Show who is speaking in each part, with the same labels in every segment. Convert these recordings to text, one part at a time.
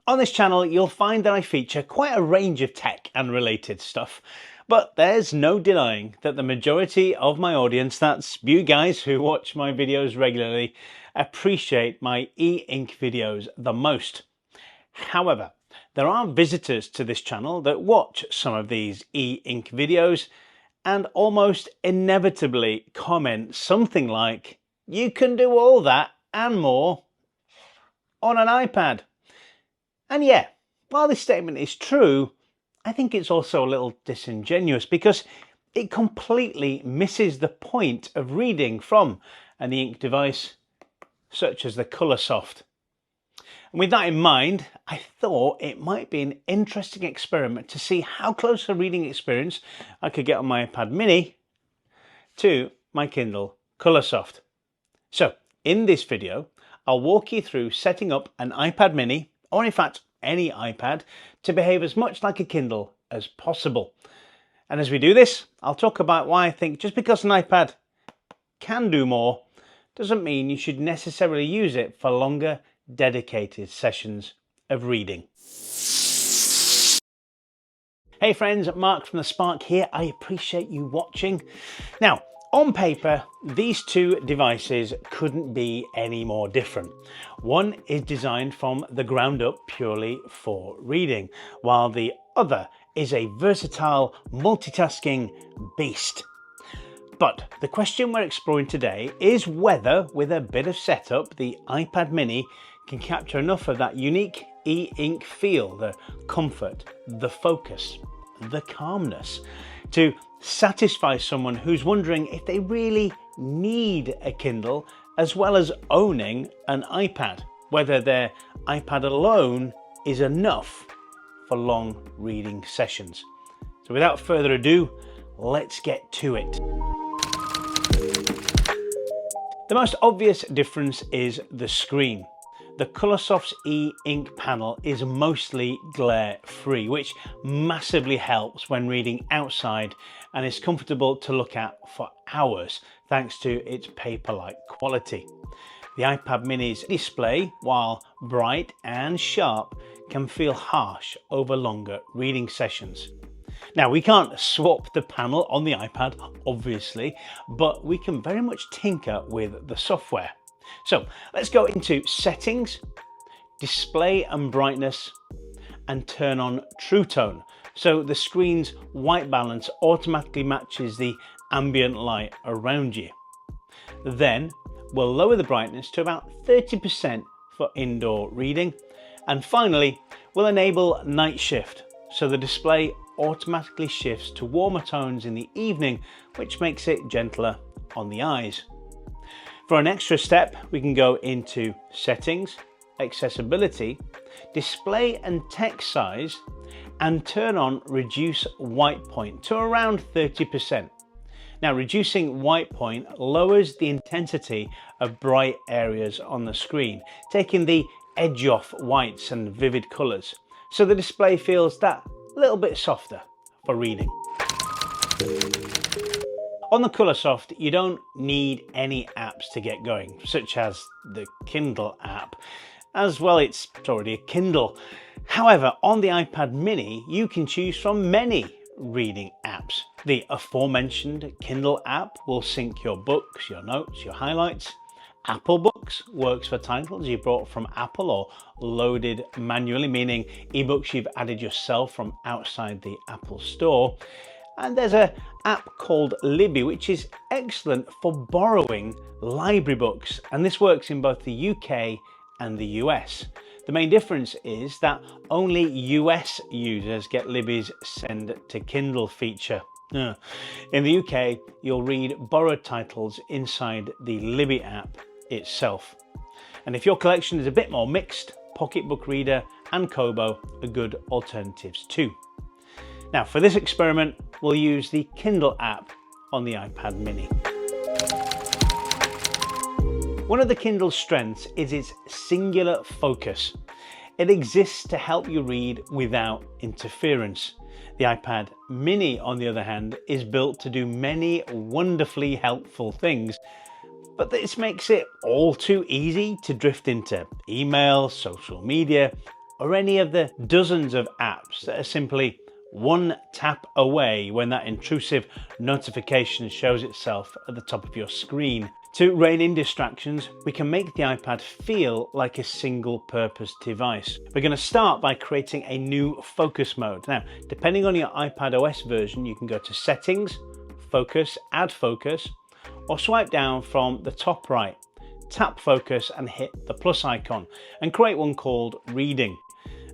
Speaker 1: On this channel, you'll find that I feature quite a range of tech and related stuff, but there's no denying that the majority of my audience, that's you guys who watch my videos regularly, appreciate my eInk videos the most. However, there are visitors to this channel that watch some of these eInk videos and almost inevitably comment something like, "You can do all that and more on an iPad." And yeah, while this statement is true, I think it's also a little disingenuous because it completely misses the point of reading from an e-ink device such as the Colorsoft. And with that in mind, I thought it might be an interesting experiment to see how close a reading experience I could get on my iPad mini to my Kindle Colorsoft. So in this video, I'll walk you through setting up an iPad mini, or in fact any iPad, to behave as much like a Kindle as possible. And as we do this, I'll talk about why I think just because an iPad can do more doesn't mean you should necessarily use it for longer dedicated sessions of reading. Hey friends, Mark from The Spark here. I appreciate you watching. Now, on paper, these two devices couldn't be any more different. One is designed from the ground up purely for reading, while the other is a versatile multitasking beast. But the question we're exploring today is whether, with a bit of setup, the iPad mini can capture enough of that unique e-ink feel, the comfort, the focus, the calmness, to satisfy someone who's wondering if they really need a Kindle as well as owning an iPad, whether their iPad alone is enough for long reading sessions. So without further ado, let's get to it. The most obvious difference is the screen. The Colorsoft's e-ink panel is mostly glare-free, which massively helps when reading outside and is comfortable to look at for hours thanks to its paper-like quality. The iPad mini's display, while bright and sharp, can feel harsh over longer reading sessions. Now, we can't swap the panel on the iPad, obviously, but we can very much tinker with the software. So let's go into settings, display and brightness, and turn on True Tone, so the screen's white balance automatically matches the ambient light around you. Then we'll lower the brightness to about 30% for indoor reading. And finally, we'll enable night shift, so the display automatically shifts to warmer tones in the evening, which makes it gentler on the eyes. For an extra step, we can go into settings, accessibility, display and text size, and turn on reduce white point to around 30%. Now, reducing white point lowers the intensity of bright areas on the screen, taking the edge off whites and vivid colours, so the display feels that little bit softer for reading. On the Colorsoft, you don't need any apps to get going, such as the Kindle app. As well, it's already a Kindle. However, on the iPad mini, you can choose from many reading apps. The aforementioned Kindle app will sync your books, your notes, your highlights. Apple Books works for titles you brought from Apple or loaded manually, meaning eBooks you've added yourself from outside the Apple Store. And there's an app called Libby, which is excellent for borrowing library books. And this works in both the UK and the US. The main difference is that only US users get Libby's Send to Kindle feature. In the UK, you'll read borrowed titles inside the Libby app itself. And if your collection is a bit more mixed, Pocketbook Reader and Kobo are good alternatives too. Now, for this experiment, we'll use the Kindle app on the iPad mini. One of the Kindle's strengths is its singular focus. It exists to help you read without interference. The iPad mini, on the other hand, is built to do many wonderfully helpful things, but this makes it all too easy to drift into email, social media, or any of the dozens of apps that are simply one tap away when that intrusive notification shows itself at the top of your screen. To rein in distractions, we can make the iPad feel like a single-purpose device. We're going to start by creating a new focus mode. Now, depending on your iPad OS version, you can go to Settings, Focus, Add Focus, or swipe down from the top right, tap Focus and hit the plus icon, and create one called Reading.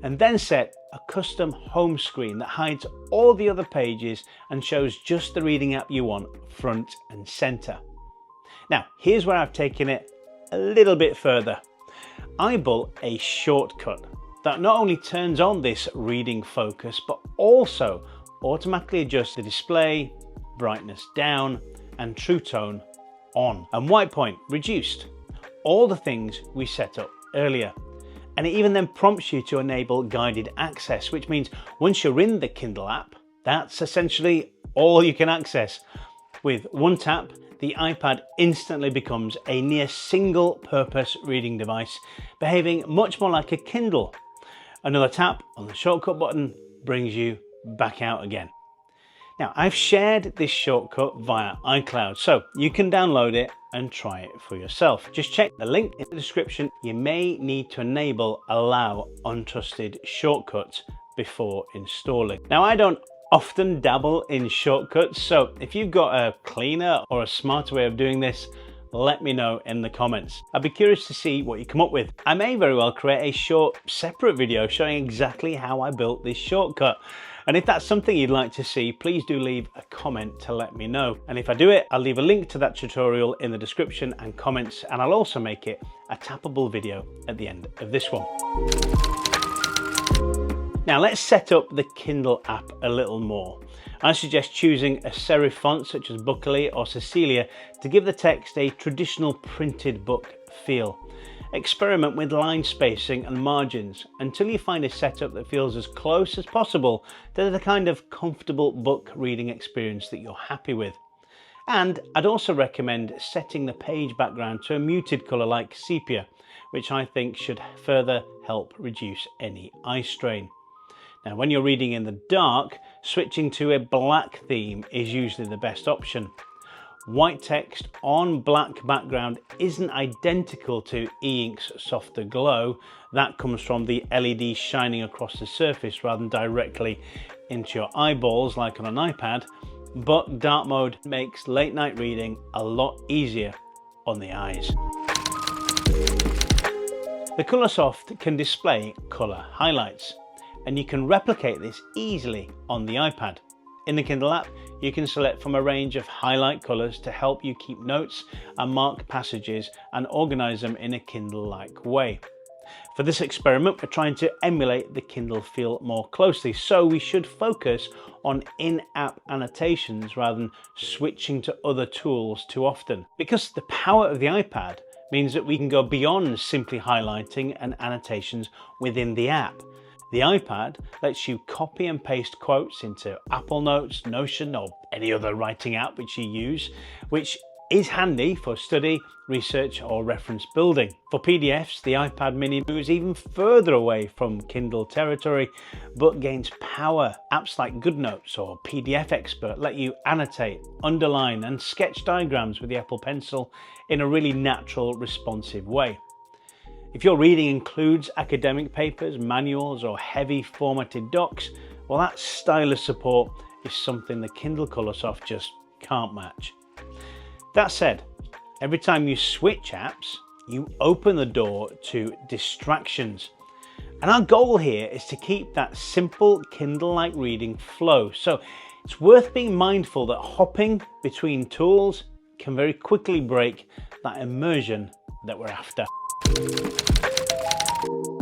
Speaker 1: And then set a custom home screen that hides all the other pages and shows just the reading app you want front and center. Now, here's where I've taken it a little bit further. I built a shortcut that not only turns on this reading focus, but also automatically adjusts the display, brightness down, and true tone on, and white point reduced. All the things we set up earlier. And it even then prompts you to enable guided access, which means once you're in the Kindle app, that's essentially all you can access. With one tap, the iPad instantly becomes a near single-purpose reading device, behaving much more like a Kindle. Another tap on the shortcut button brings you back out again. Now, I've shared this shortcut via iCloud, so you can download it and try it for yourself. Just check the link in the description. You may need to enable allow untrusted shortcuts before installing. Now, I don't often dabble in shortcuts, so if you've got a cleaner or a smarter way of doing this, let me know in the comments. I'd be curious to see what you come up with. I may very well create a short separate video showing exactly how I built this shortcut. And if that's something you'd like to see, please do leave a comment to let me know. And if I do it, I'll leave a link to that tutorial in the description and comments, and I'll also make it a tappable video at the end of this one. Now let's set up the Kindle app a little more. I suggest choosing a serif font such as Buckley or Cecilia to give the text a traditional printed book feel. Experiment with line spacing and margins until you find a setup that feels as close as possible to the kind of comfortable book reading experience that you're happy with. And I'd also recommend setting the page background to a muted colour like sepia, which I think should further help reduce any eye strain. Now, when you're reading in the dark, switching to a black theme is usually the best option. White text on black background isn't identical to eInk's softer glow. That comes from the LED shining across the surface rather than directly into your eyeballs like on an iPad, but dark mode makes late night reading a lot easier on the eyes. The Colorsoft can display colour highlights, and you can replicate this easily on the iPad. In the Kindle app, you can select from a range of highlight colours to help you keep notes and mark passages and organise them in a Kindle-like way. For this experiment, we're trying to emulate the Kindle feel more closely, so we should focus on in-app annotations rather than switching to other tools too often. Because the power of the iPad means that we can go beyond simply highlighting and annotations within the app. The iPad lets you copy and paste quotes into Apple Notes, Notion, or any other writing app which you use, which is handy for study, research, or reference building. For PDFs, the iPad mini moves even further away from Kindle territory, but gains power. Apps like GoodNotes or PDF Expert let you annotate, underline, and sketch diagrams with the Apple Pencil in a really natural, responsive way. If your reading includes academic papers, manuals, or heavy formatted docs, well, that stylus support is something the Kindle Colorsoft just can't match. That said, every time you switch apps, you open the door to distractions. And our goal here is to keep that simple Kindle-like reading flow. So it's worth being mindful that hopping between tools can very quickly break that immersion that we're after.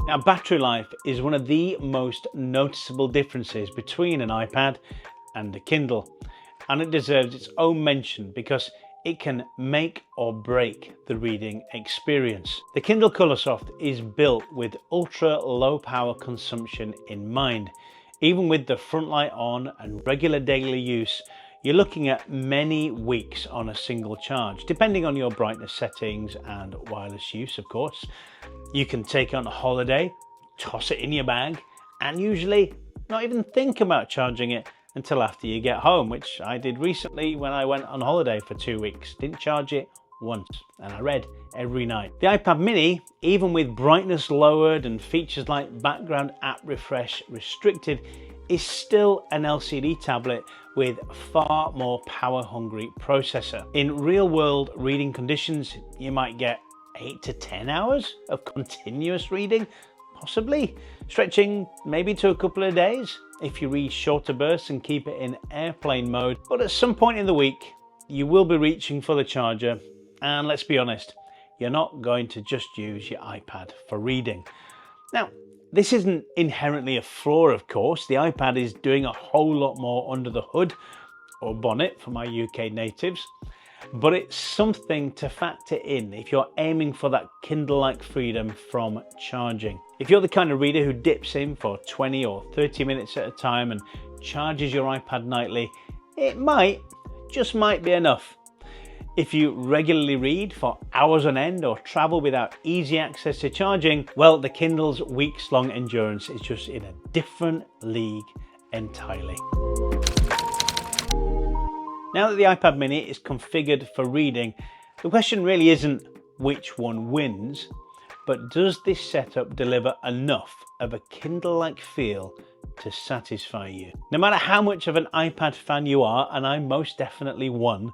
Speaker 1: Now, battery life is one of the most noticeable differences between an iPad and a Kindle, and it deserves its own mention because it can make or break the reading experience. The Kindle Colorsoft is built with ultra low power consumption in mind. Even with the front light on and regular daily use, you're looking at many weeks on a single charge, depending on your brightness settings and wireless use, of course. You can take it on a holiday, toss it in your bag, and usually not even think about charging it until after you get home, which I did recently when I went on holiday for 2 weeks. Didn't charge it once, and I read every night. The iPad mini, even with brightness lowered and features like background app refresh restricted, is still an LCD tablet with far more power hungry processor. In real world reading conditions, you might get 8 to 10 hours of continuous reading, possibly stretching maybe to a couple of days if you read shorter bursts and keep it in airplane mode. But at some point in the week, you will be reaching for the charger, and let's be honest, you're not going to just use your iPad for reading. Now, this isn't inherently a flaw, of course. The iPad is doing a whole lot more under the hood, or bonnet for my UK natives, but it's something to factor in if you're aiming for that Kindle-like freedom from charging. If you're the kind of reader who dips in for 20 or 30 minutes at a time and charges your iPad nightly, it just might be enough. If you regularly read for hours on end or travel without easy access to charging, well, the Kindle's weeks-long endurance is just in a different league entirely. Now that the iPad mini is configured for reading, the question really isn't which one wins, but does this setup deliver enough of a Kindle-like feel to satisfy you? No matter how much of an iPad fan you are, and I'm most definitely one,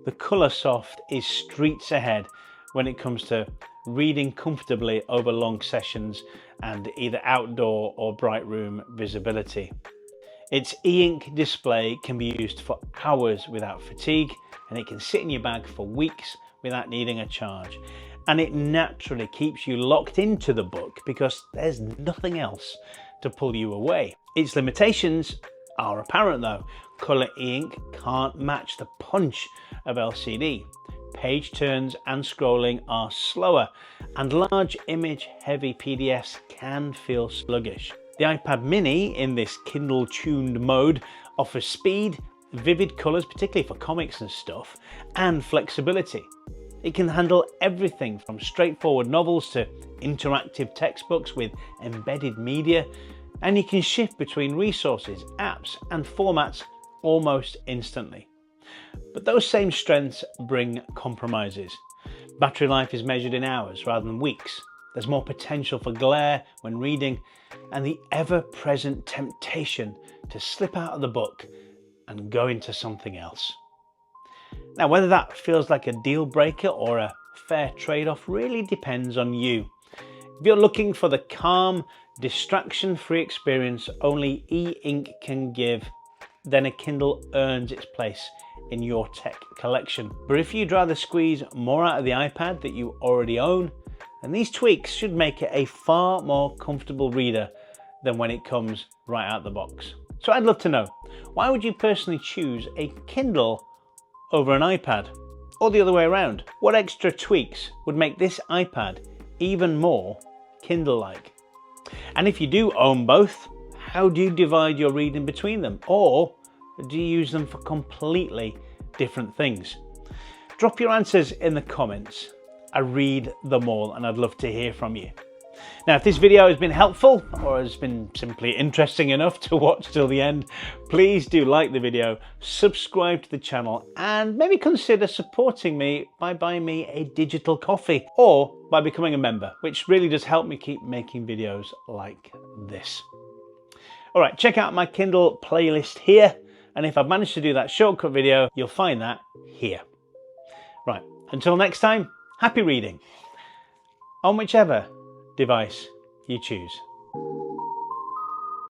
Speaker 1: the Colorsoft is streets ahead when it comes to reading comfortably over long sessions and either outdoor or bright room visibility. Its eInk display can be used for hours without fatigue, and it can sit in your bag for weeks without needing a charge. And it naturally keeps you locked into the book because there's nothing else to pull you away. Its limitations are apparent though. Colour eInk can't match the punch of LCD. Page turns and scrolling are slower, and large image heavy PDFs can feel sluggish. The iPad mini, in this Kindle tuned mode, offers speed, vivid colours, particularly for comics and stuff, and flexibility. It can handle everything from straightforward novels to interactive textbooks with embedded media, and you can shift between resources, apps and formats almost instantly. But those same strengths bring compromises. Battery life is measured in hours rather than weeks. There's more potential for glare when reading, and the ever-present temptation to slip out of the book and go into something else. Now, whether that feels like a deal breaker or a fair trade-off really depends on you. If you're looking for the calm, distraction-free experience only eInk can give, then a Kindle earns its place in your tech collection. But if you'd rather squeeze more out of the iPad that you already own, then these tweaks should make it a far more comfortable reader than when it comes right out the box. So I'd love to know, why would you personally choose a Kindle over an iPad? Or the other way around, what extra tweaks would make this iPad even more Kindle-like? And if you do own both, how do you divide your reading between them? Or do you use them for completely different things? Drop your answers in the comments. I read them all and I'd love to hear from you. Now, if this video has been helpful or has been simply interesting enough to watch till the end, please do like the video, subscribe to the channel, and maybe consider supporting me by buying me a digital coffee or by becoming a member, which really does help me keep making videos like this. All right, check out my Kindle playlist here, and if I've managed to do that shortcut video, you'll find that here. Right, until next time, happy reading on whichever device you choose.